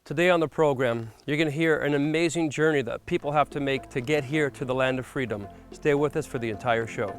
Today on the program, you're going to hear an amazing journey that people have to make to get here to the land of freedom. Stay with us for the entire show.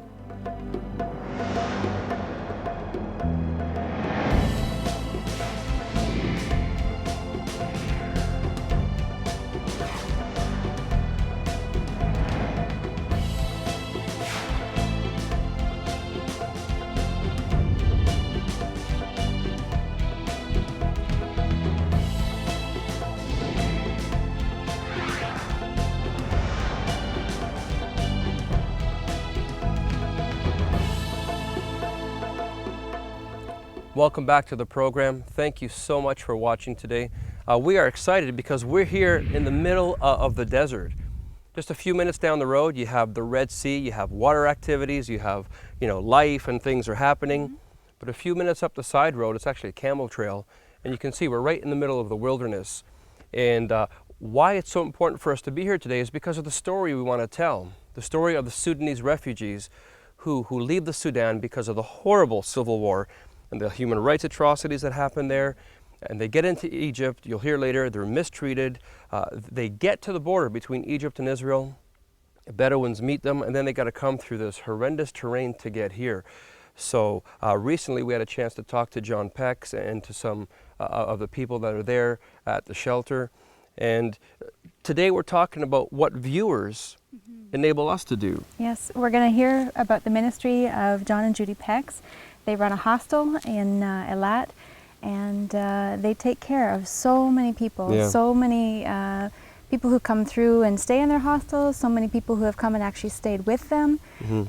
Welcome back to the program. Thank you so much for watching today. We are excited because we're here in the middle of the desert. Just a few minutes down the road, you have the Red Sea, you have water activities, you have, life and things are happening. But a few minutes up the side road, it's actually a camel trail, and you can see we're right in the middle of the wilderness. And why it's so important for us to be here today is because of the story we want to tell. The story of the Sudanese refugees who leave the Sudan because of the horrible civil war and the human rights atrocities that happen there. And they get into Egypt. You'll hear later, they're mistreated. They get to the border between Egypt and Israel. Bedouins meet them, and then they got to come through this horrendous terrain to get here. So recently we had a chance to talk to John Pex and to some of the people that are there at the shelter. And today we're talking about what viewers enable us to do. Yes, we're going to hear about the ministry of John and Judy Pex. They run a hostel in Eilat, and they take care of so many people, so many people who come through and stay in their hostels, so many people who have come and actually stayed with them.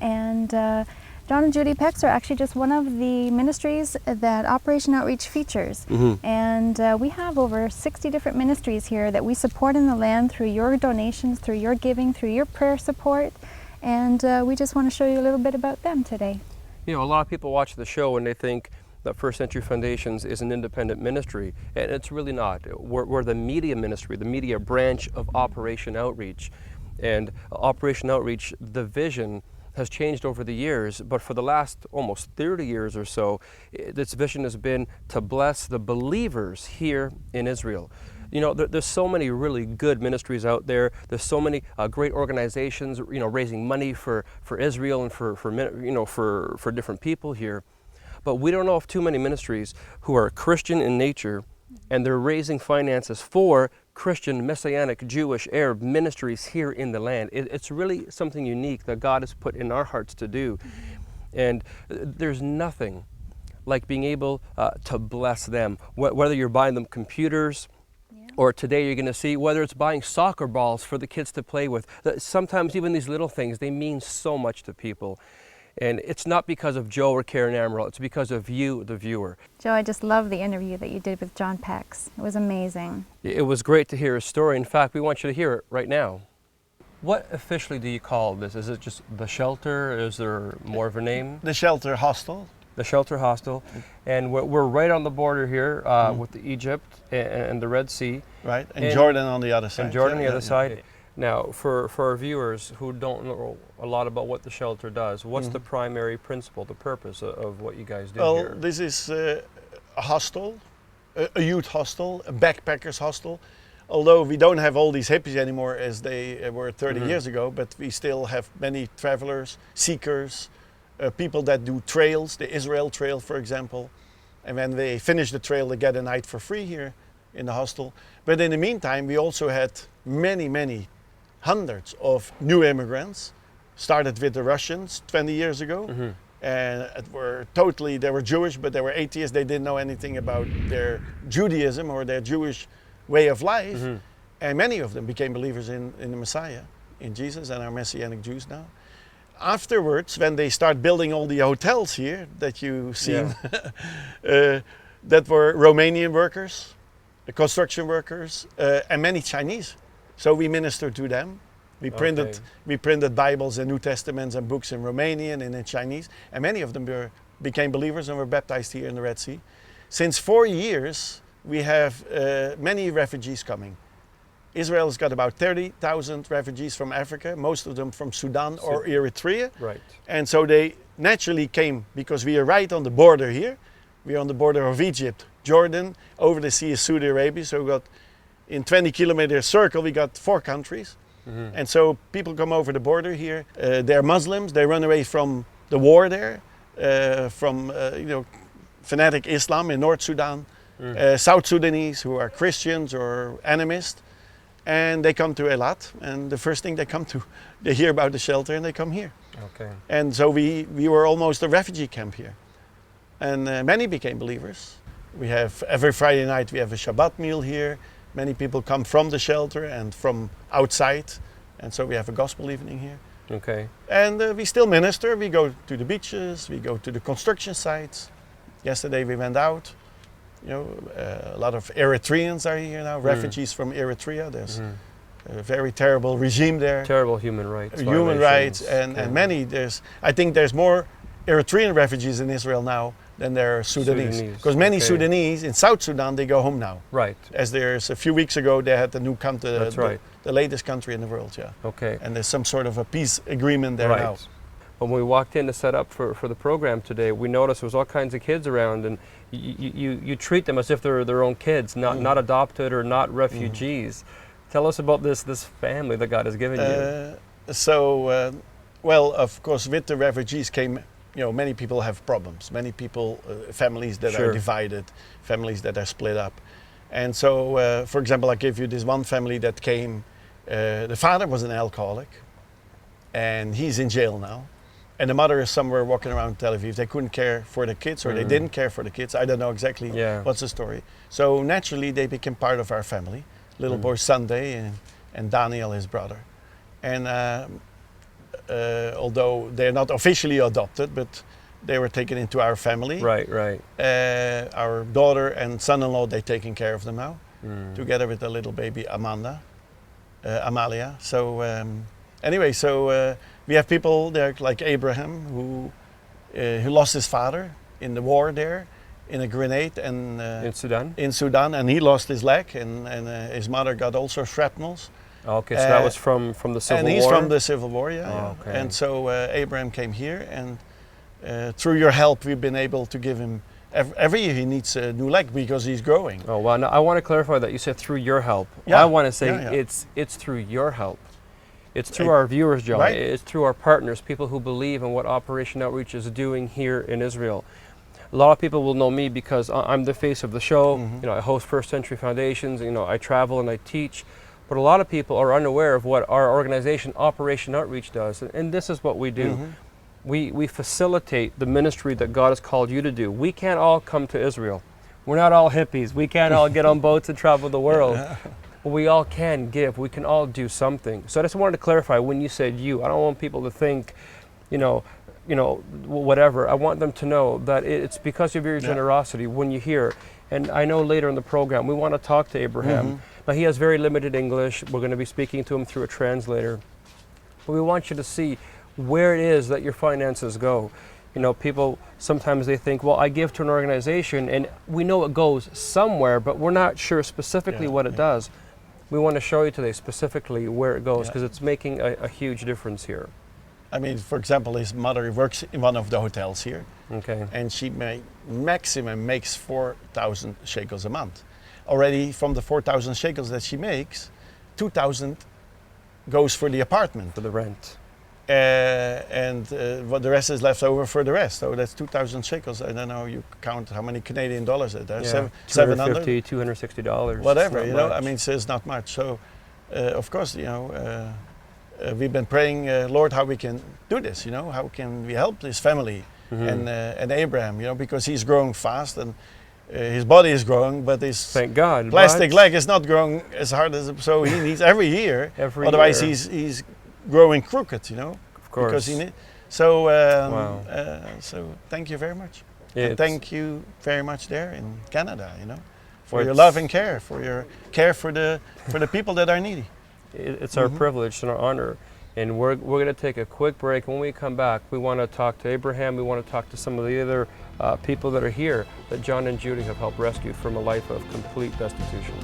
And John and Judy Pex are actually just one of the ministries that Operation Outreach features. And we have over 60 different ministries here that we support in the land through your donations, through your giving, through your prayer support. And we just want to show you a little bit about them today. A lot of people watch the show and they think that First Century Foundations is an independent ministry, and it's really not. We're the media ministry, the media branch of Operation Outreach. And Operation Outreach, the vision has changed over the years, but for the last almost 30 years or so, this vision has been to bless the believers here in Israel. There's so many really good ministries out there. There's so many great organizations, raising money for Israel and for different people here. But we don't know of too many ministries who are Christian in nature, and they're raising finances for Christian, Messianic, Jewish, Arab ministries here in the land. It's really something unique that God has put in our hearts to do. And there's nothing like being able to bless them, whether you're buying them computers, or today you're going to see whether it's buying soccer balls for the kids to play with. Sometimes even these little things, they mean so much to people. And it's not because of Joe or Karen Amaral, it's because of you, the viewer. Joe, I just love the interview that you did with John Pex. It was amazing. It was great to hear his story. In fact, we want you to hear it right now. What officially do you call this? Is it just the shelter? Is there more of a name? The Shelter Hostel. The Shelter Hostel. And we're right on the border here with Egypt and the Red Sea. Right, and Jordan on the other side. And Jordan on the other side. Now, for our viewers who don't know a lot about what the shelter does, what's the primary principle, the purpose of what you guys do here? Well, this is a hostel, a youth hostel, a backpackers hostel. Although we don't have all these hippies anymore as they were 30 years ago, but we still have many travelers, seekers, people that do trails, the Israel Trail, for example. And when they finish the trail, they get a night for free here in the hostel. But in the meantime, we also had many hundreds of new immigrants. Started with the Russians 20 years ago. And they were Jewish, but they were atheists. They didn't know anything about their Judaism or their Jewish way of life. And many of them became believers in the Messiah, in Jesus, and are Messianic Jews now. Afterwards, when they start building all the hotels here that you've seen, that were Romanian workers, construction workers, and many Chinese. So we ministered to them. We printed Bibles and New Testaments and books in Romanian and in Chinese, and many of them became believers and were baptized here in the Red Sea. Since 4 years, we have many refugees coming. Israel has got about 30,000 refugees from Africa, most of them from Sudan or Eritrea. Right. And so they naturally came because we are right on the border here. We are on the border of Egypt, Jordan, over the sea is Saudi Arabia. So we've got in 20-kilometer circle, we got 4 countries. And so people come over the border here. They're Muslims. They run away from the war there, from fanatic Islam in North Sudan. South Sudanese who are Christians or animists, and they come to Eilat. And the first thing they come to, they hear about the shelter and they come here. Okay. And so we were almost a refugee camp here, and many became believers. We have every Friday night we have a Shabbat meal here. Many people come from the shelter and from outside, and so we have a gospel evening here. Okay. And we still minister. We go to the beaches, we go to the construction sites. Yesterday we went out. A lot of Eritreans are here now, refugees from Eritrea. There's a very terrible regime there. Terrible human rights. Human rights, violations. and many. I think there's more Eritrean refugees in Israel now than there are Sudanese. Because many Sudanese in South Sudan, they go home now. Right. As there's a few weeks ago, they had the new country, That's right. the latest country in the world, yeah. Okay. And there's some sort of a peace agreement there now. When we walked in to set up for the program today, we noticed there was all kinds of kids around, and you treat them as if they're their own kids, not adopted or not refugees. Tell us about this family that God has given you. Well, of course, with the refugees came, many people have problems. Many people, families that are divided, families that are split up. And so, for example, I gave you this one family that came. The father was an alcoholic, and he's in jail now. And the mother is somewhere walking around Tel Aviv. They couldn't care for the kids, or they didn't care for the kids. I don't know exactly what's the story. So naturally, they became part of our family. Little boy Sunday and Daniel, his brother. And although they're not officially adopted, but they were taken into our family. Right. Our daughter and son-in-law, they're taking care of them now, together with the little baby Amalia. So anyway, we have people there like Abraham who lost his father in the war there, in a grenade, and in Sudan, and he lost his leg, and his mother got also shrapnels. Okay, so that was from the Civil War? And he's from the Civil War, yeah. Oh, okay. And so Abraham came here, and through your help, we've been able to give him, every year he needs a new leg because he's growing. Oh, well, now I want to clarify that. You said through your help. Yeah. I want to say it's through your help. It's through our viewers, John. Right. It's through our partners, people who believe in what Operation Outreach is doing here in Israel. A lot of people will know me because I'm the face of the show. I host First Century Foundations. I travel and I teach. But a lot of people are unaware of what our organization, Operation Outreach, does. And this is what we do. We facilitate the ministry that God has called you to do. We can't all come to Israel. We're not all hippies. We can't all get on boats and travel the world. But we all can give. We can all do something. So I just wanted to clarify when you said you. I don't want people to think, whatever. I want them to know that it's because of your generosity when you hear. And I know later in the program we want to talk to Abraham. Now he has very limited English. We're going to be speaking to him through a translator. But we want you to see where it is that your finances go. People sometimes they think, well, I give to an organization and we know it goes somewhere, but we're not sure specifically what it does. We want to show you today specifically where it goes because it's making a huge difference here. I mean, for example, his mother works in one of the hotels here. Okay. And she maximum makes 4,000 shekels a month. Already from the 4,000 shekels that she makes, 2,000 goes for the apartment. For the rent. What the rest is left over for the rest. So that's 2,000 shekels. I don't know, you count how many Canadian dollars it is. Yeah, $750, $260. whatever, I mean, so it's not much. So, of course, we've been praying, Lord, how we can do this, how can we help this family and Abraham, because he's growing fast and his body is growing, but his thank God, plastic leg is not growing as hard as, so he needs every year. Otherwise he's growing crooked, Of course. Because he needs. So, so thank you very much. And thank you very much there in Canada, for your love and care, for your care for the people that are needy. It's our privilege and our honor. And we're going to take a quick break. When we come back, we want to talk to Abraham. We want to talk to some of the other people that are here that John and Judy have helped rescue from a life of complete destitution.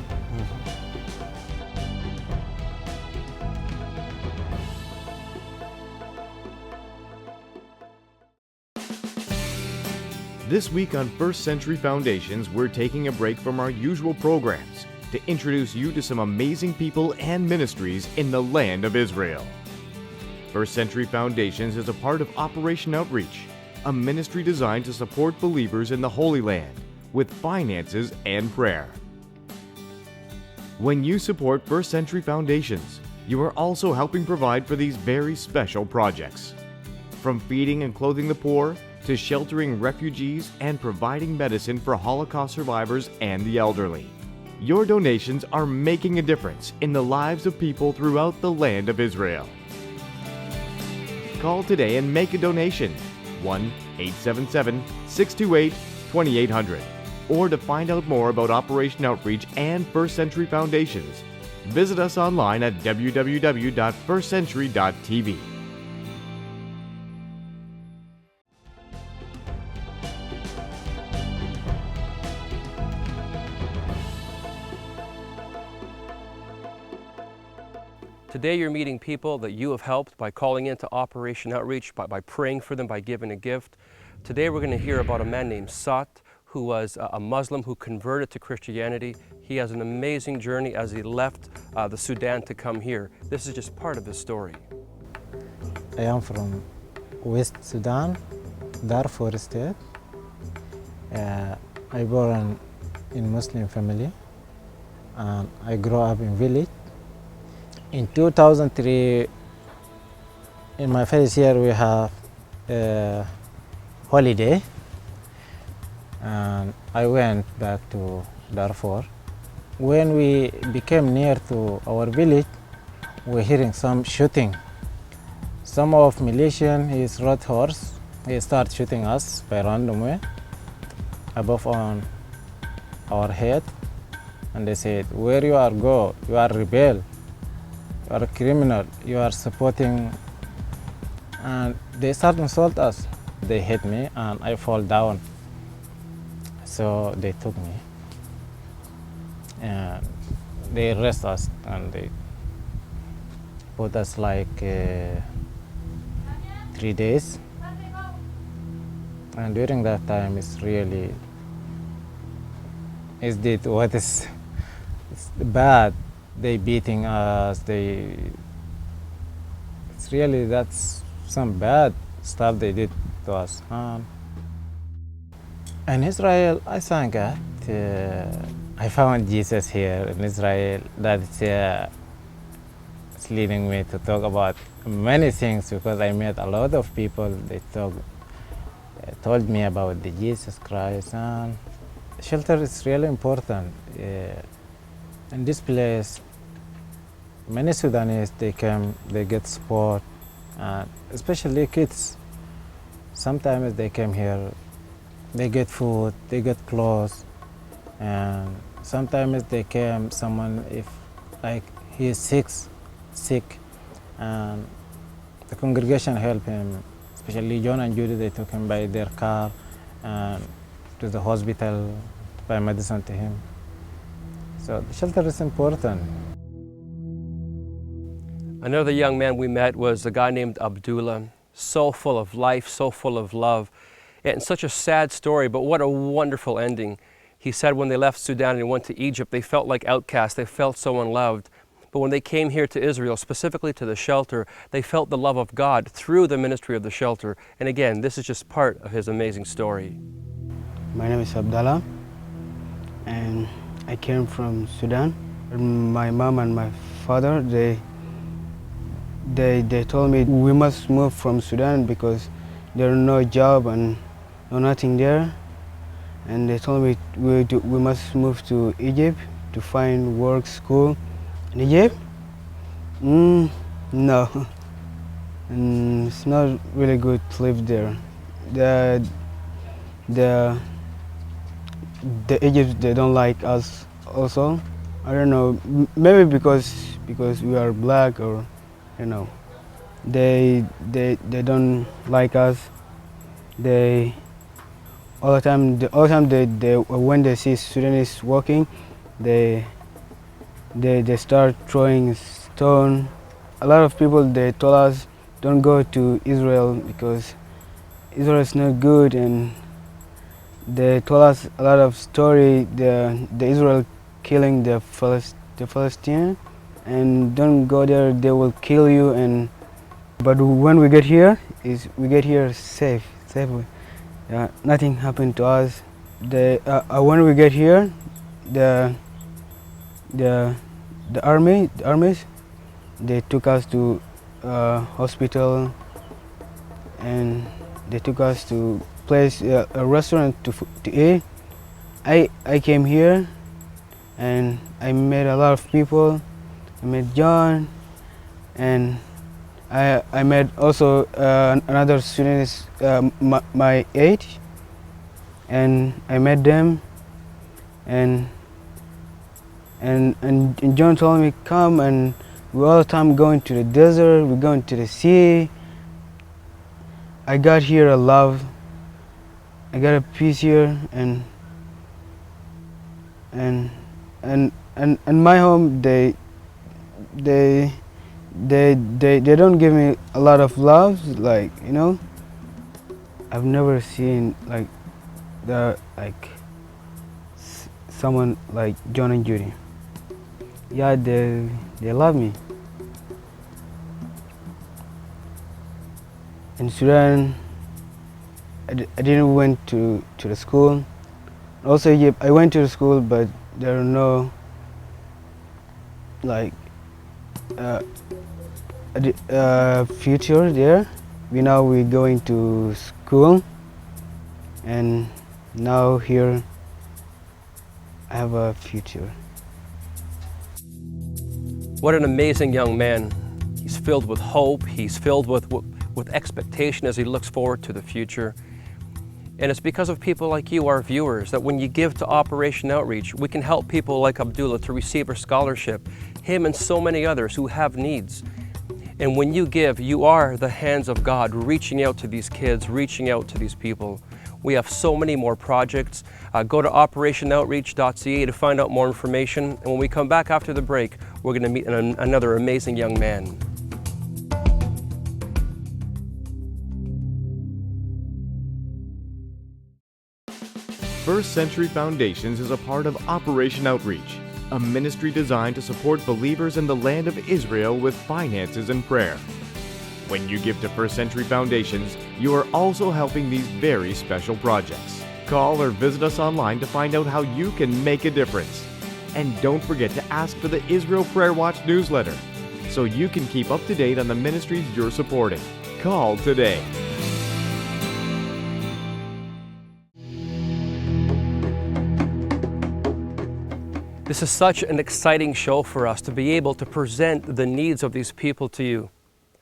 This week on First Century Foundations, we're taking a break from our usual programs to introduce you to some amazing people and ministries in the land of Israel. First Century Foundations is a part of Operation Outreach, a ministry designed to support believers in the Holy Land with finances and prayer. When you support First Century Foundations, you are also helping provide for these very special projects. From feeding and clothing the poor, to sheltering refugees and providing medicine for Holocaust survivors and the elderly. Your donations are making a difference in the lives of people throughout the land of Israel. Call today and make a donation, 1-877-628-2800. Or to find out more about Operation Outreach and First Century Foundations, visit us online at www.firstcentury.tv. Today you're meeting people that you have helped by calling into Operation Outreach, by praying for them, by giving a gift. Today we're going to hear about a man named Sat, who was a Muslim who converted to Christianity. He has an amazing journey as he left the Sudan to come here. This is just part of his story. I am from West Sudan, Darfur State. I born in Muslim family and I grew up in village. In 2003, in my first year, we have a holiday, and I went back to Darfur. When we became near to our village, we're hearing some shooting. Some of militian, his rode horse, he started shooting us by random way, above on our head, and they said, "Where you are go? You are rebel. You are a criminal, you are supporting," and they start to insult us. They hit me and I fall down. So they took me and they arrest us and they put us like 3 days. And during that time it's did what is it's bad. They beating us, it's really, that's some bad stuff they did to us. In Israel, I thank God. I found Jesus here in Israel. That's it's leading me to talk about many things because I met a lot of people. They told me about the Jesus Christ. And shelter is really important. In this place, many Sudanese, they come, they get support, especially kids. Sometimes they come here, they get food, they get clothes, and sometimes they come, someone, if like he is sick, and the congregation help him, especially John and Judy, they took him by their car and to the hospital to buy medicine to him. So the shelter is important. Another young man we met was a guy named Abdullah, so full of life, so full of love, and such a sad story, but what a wonderful ending. He said when they left Sudan and went to Egypt, they felt like outcasts, they felt so unloved. But when they came here to Israel, specifically to the shelter, they felt the love of God through the ministry of the shelter. And again, this is just part of his amazing story. My name is Abdallah, and I came from Sudan. My mom and my father, they told me we must move from Sudan because there are no job and no nothing there. And they told me we must move to Egypt to find work, school. In Egypt? No. And it's not really good to live there. The Egypt, they don't like us also. I don't know, maybe because we are black, or you know, they don't like us. They all the time they when they see Sudanese walking, they start throwing stone. A lot of people, they told us don't go to Israel because Israel is not good, and they told us a lot of story. The Israel killing the Palestinian, and don't go there, they will kill you. And but when we get here, we get here safely. Nothing happened to us. When we get here, the armies, they took us to hospital, and they took us to a restaurant to eat. I came here and I met a lot of people. I met John, and I met also another Sudanese my age, and I met them, and John told me come, and we all the time going to the desert, we're going to the sea. I got here a love, I got a peace here, and my home, they don't give me a lot of love, like, you know. I've never seen like someone like John and Judy. Yeah, they love me. In Sudan, I didn't went to the school. Also Egypt, I went to the school, but there are no like future there. We're going to school, and now here I have a future. What an amazing young man. He's filled with hope. He's filled with expectation as he looks forward to the future. And it's because of people like you, our viewers, that when you give to Operation Outreach, we can help people like Abdullah to receive a scholarship, him and so many others who have needs. And when you give, you are the hands of God reaching out to these kids, reaching out to these people. We have so many more projects. Go to operationoutreach.ca to find out more information. And when we come back after the break, we're going to meet another amazing young man. First Century Foundations is a part of Operation Outreach, a ministry designed to support believers in the land of Israel with finances and prayer. When you give to First Century Foundations, you are also helping these very special projects. Call or visit us online to find out how you can make a difference. And don't forget to ask for the Israel Prayer Watch newsletter so you can keep up to date on the ministries you're supporting. Call today. This is such an exciting show for us to be able to present the needs of these people to you.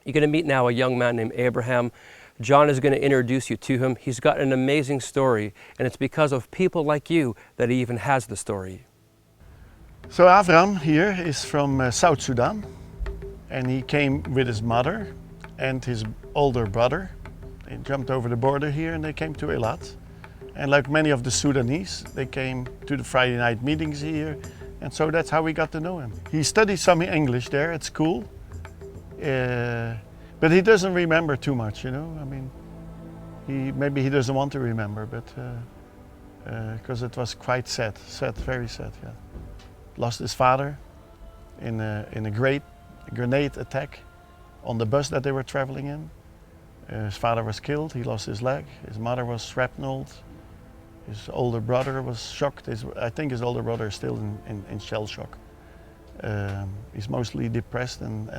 You're going to meet now a young man named Abraham. John is going to introduce you to him. He's got an amazing story, and it's because of people like you that he even has the story. So Avram here is from South Sudan, and he came with his mother and his older brother. They jumped over the border here and they came to Eilat. And like many of the Sudanese, they came to the Friday night meetings here, and so that's how we got to know him. He studied some English there at school, but he doesn't remember too much, you know. I mean, maybe he doesn't want to remember, but because it was quite sad, very sad. Yeah, lost his father in a grenade attack on the bus that they were traveling in. His father was killed. He lost his leg. His mother was shrapneled. His older brother was shocked. I think his older brother is still in shell shock. He's mostly depressed and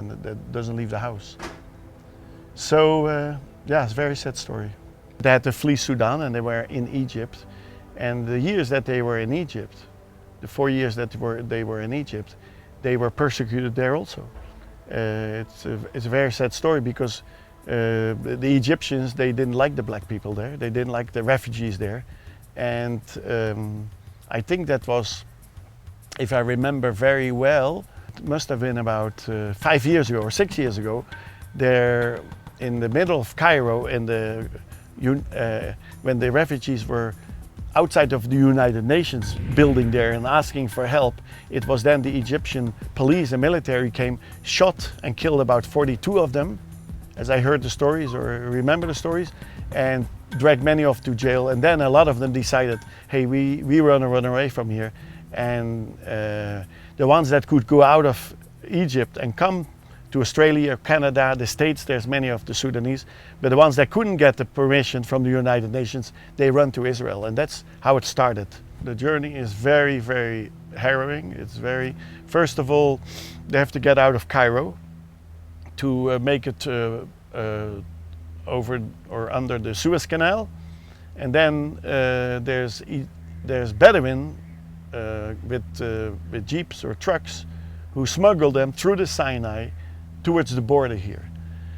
doesn't leave the house. So yeah, it's a very sad story. They had to flee Sudan and they were in Egypt. And the years that they were in Egypt, the 4 years that they were in Egypt, they were persecuted there also. It's a very sad story because the Egyptians, they didn't like the black people there. They didn't like the refugees there. And I think that was, if I remember very well, it must have been about 5 years ago or 6 years ago, there in the middle of Cairo, when the refugees were outside of the United Nations building there and asking for help, it was then the Egyptian police and military came, shot and killed about 42 of them, as I heard the stories or remember the stories, and dragged many off to jail. And then a lot of them decided, hey, we want to run away from here. And the ones that could go out of Egypt and come to Australia, Canada, the States, there's many of the Sudanese, but the ones that couldn't get the permission from the United Nations, they run to Israel, and that's how it started. The journey is very, very harrowing. It's very, first of all, they have to get out of Cairo to make it over or under the Suez Canal, and then there's Bedouin with jeeps or trucks who smuggle them through the Sinai towards the border here.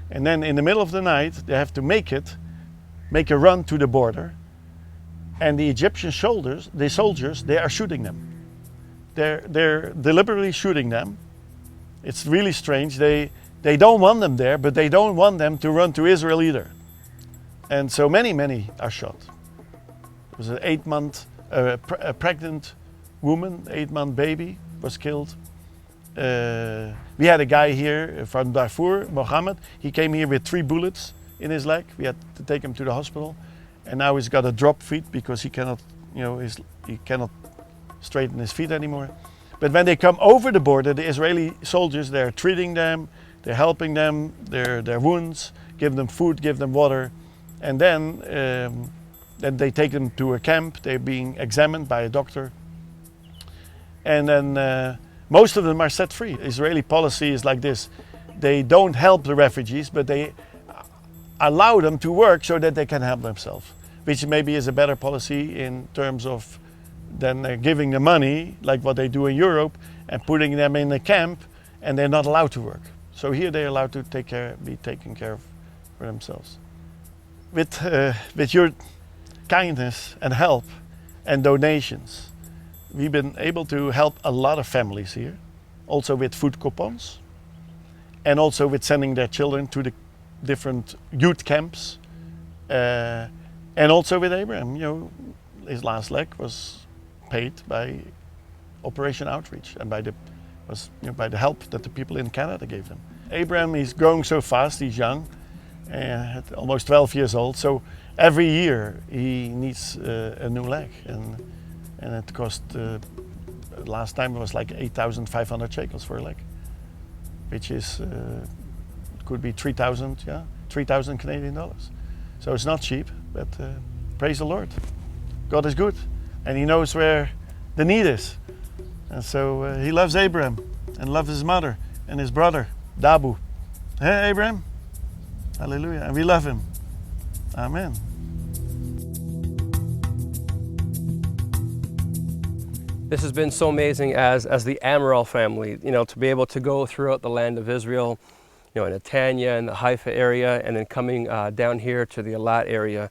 And then in the middle of the night, they have to make a run to the border. And the Egyptian soldiers, they are shooting them. They're deliberately shooting them. It's really strange. They don't want them there, but they don't want them to run to Israel either. And so many are shot. There was an 8-month, a pregnant woman, 8-month baby was killed. We had a guy here from Darfur, Mohammed. He came here with 3 bullets in his leg. We had to take him to the hospital, and now he's got a drop feet because he cannot, he cannot straighten his feet anymore. But when they come over the border, the Israeli soldiers, they're treating them, they're helping them, their wounds, give them food, give them water, and then they take them to a camp. They're being examined by a doctor, and then. Most of them are set free. Israeli policy is like this. They don't help the refugees, but they allow them to work so that they can help themselves, which maybe is a better policy in terms of than giving them money, like what they do in Europe, and putting them in a camp, and they're not allowed to work. So here they're allowed to be taken care of for themselves. With your kindness and help and donations, we've been able to help a lot of families here, also with food coupons, and also with sending their children to the different youth camps, and also with Abraham. His last leg was paid by Operation Outreach and by the help that the people in Canada gave them. Abraham is growing so fast. He's young, almost 12 years old. So every year he needs a new leg, and it cost, last time it was like 8,500 shekels for a leg, which is, could be 3,000 Canadian dollars. So it's not cheap, but praise the Lord. God is good, and He knows where the need is. And so He loves Abraham, and loves his mother and his brother, Dabu. Hey, Abraham? Hallelujah. And we love him. Amen. This has been so amazing as the Amaral family, to be able to go throughout the land of Israel, in Netanya and the Haifa area, and then coming down here to the Eilat area.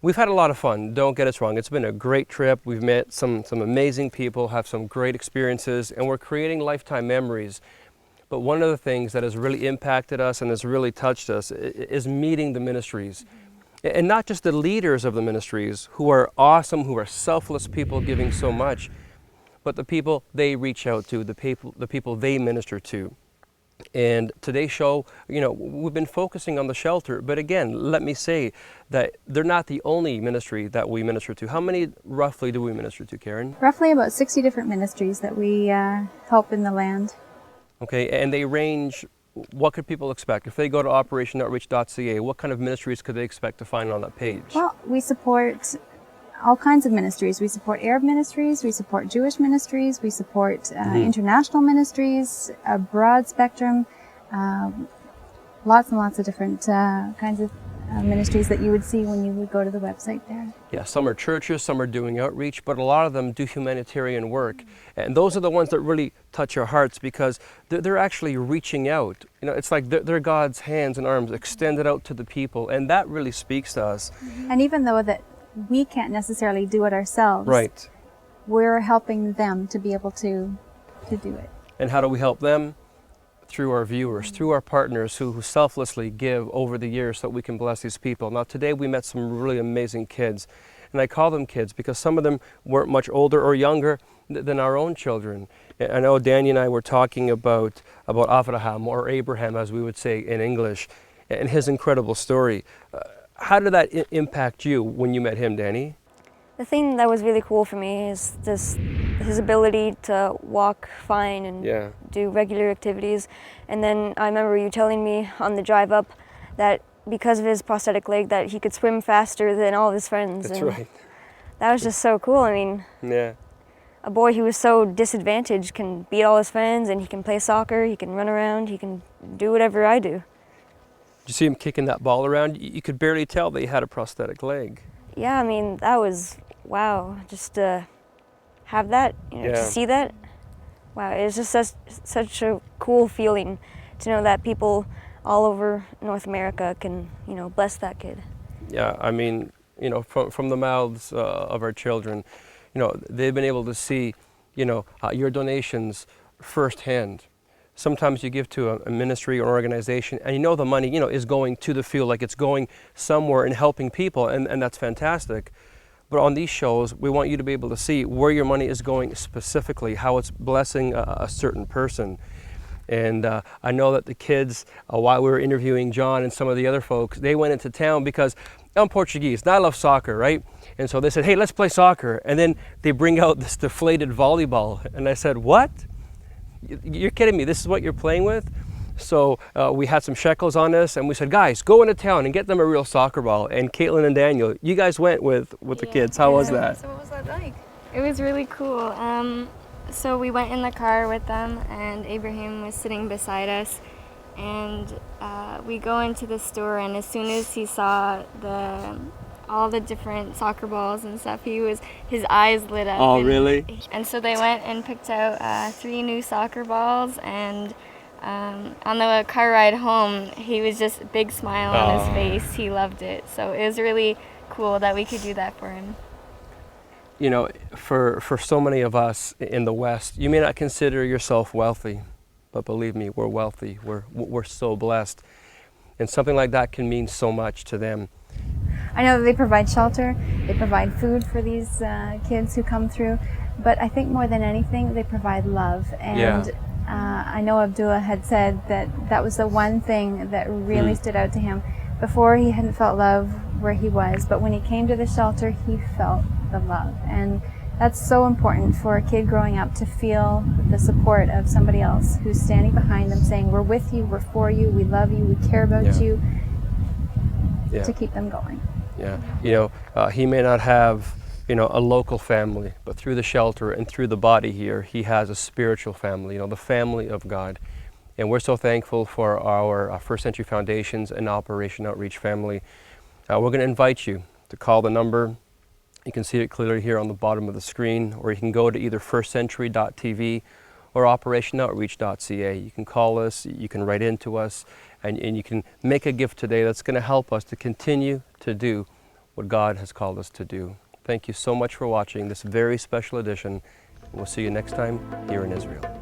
We've had a lot of fun, don't get us wrong. It's been a great trip. We've met some amazing people, have some great experiences, and we're creating lifetime memories. But one of the things that has really impacted us and has really touched us is meeting the ministries. And not just the leaders of the ministries, who are awesome, who are selfless people giving so much, but the people they reach out to, the people they minister to. And today's show, we've been focusing on the shelter, but again, let me say that they're not the only ministry that we minister to. How many roughly do we minister to, Karen? Roughly about 60 different ministries that we help in the land. Okay, and they range, what could people expect? If they go to operationoutreach.ca, what kind of ministries could they expect to find on that page? Well, we support all kinds of ministries. We support Arab ministries, we support Jewish ministries, we support international ministries, a broad spectrum, lots and lots of different kinds of ministries that you would see when you would go to the website there. Yeah, some are churches, some are doing outreach, but a lot of them do humanitarian work. And those are the ones that really touch our hearts because they're actually reaching out. It's like they're God's hands and arms extended out to the people, and that really speaks to us. And even though that we can't necessarily do it ourselves, right, we're helping them to be able to do it. And how do we help them? Through our viewers, through our partners who selflessly give over the years so that we can bless these people. Now today we met some really amazing kids, and I call them kids because some of them weren't much older or younger than our own children. I know Danny and I were talking about Avraham, or Abraham as we would say in English, and his incredible story. How did that impact you when you met him, Danny? The thing that was really cool for me is just his ability to walk fine and do regular activities. And then I remember you telling me on the drive up that because of his prosthetic leg that he could swim faster than all of his friends. That's and right. that was just so cool. I mean, a boy who was so disadvantaged can beat all his friends, and he can play soccer, he can run around, he can do whatever I do. Did you see him kicking that ball around? You could barely tell that he had a prosthetic leg. Yeah, I mean, that was, wow, just to have that, you know, to see that, wow, it was just such a cool feeling to know that people all over North America can, you know, bless that kid. Yeah, I mean, you know, from the mouths of our children, you know, they've been able to see, you know, your donations firsthand. Sometimes you give to a ministry or organization and you know the money, you know, is going to the field, like it's going somewhere and helping people, and that's fantastic. But on these shows, we want you to be able to see where your money is going specifically, how it's blessing a certain person. And I know that the kids, while we were interviewing John and some of the other folks, they went into town because I'm Portuguese and I love soccer, right? And so they said, hey, let's play soccer. And then they bring out this deflated volleyball. And I said, what? You're kidding me, this is what you're playing with? So we had some shekels on us and we said, guys, go into town and get them a real soccer ball. And Caitlin and Daniel, you guys went with the kids. How was that? So what was that like? It was really cool. So we went in the car with them and Abraham was sitting beside us, and we go into the store, and as soon as he saw all the different soccer balls and stuff, his eyes lit up. Oh, really? And so they went and picked out 3 new soccer balls, and on the car ride home, he was just a big smile on his face. He loved it. So it was really cool that we could do that for him. You know, for so many of us in the West, you may not consider yourself wealthy, but believe me, we're wealthy. We're so blessed. And something like that can mean so much to them. I know that they provide shelter, they provide food for these kids who come through, but I think more than anything, they provide love. And I know Abdullah had said that was the one thing that really stood out to him. Before, he hadn't felt love where he was, but when he came to the shelter, he felt the love. And that's so important for a kid growing up, to feel the support of somebody else who's standing behind them saying, we're with you, we're for you, we love you, we care about you, to keep them going. Yeah, you know, he may not have, you know, a local family, but through the shelter and through the body here, he has a spiritual family, you know, the family of God. And we're so thankful for our First Century Foundations and Operation Outreach family. We're going to invite you to call the number. You can see it clearly here on the bottom of the screen, or you can go to either firstcentury.tv or operationoutreach.ca. You can call us, you can write into us, and you can make a gift today that's going to help us to continue to do what God has called us to do. Thank you so much for watching this very special edition. We'll see you next time here in Israel.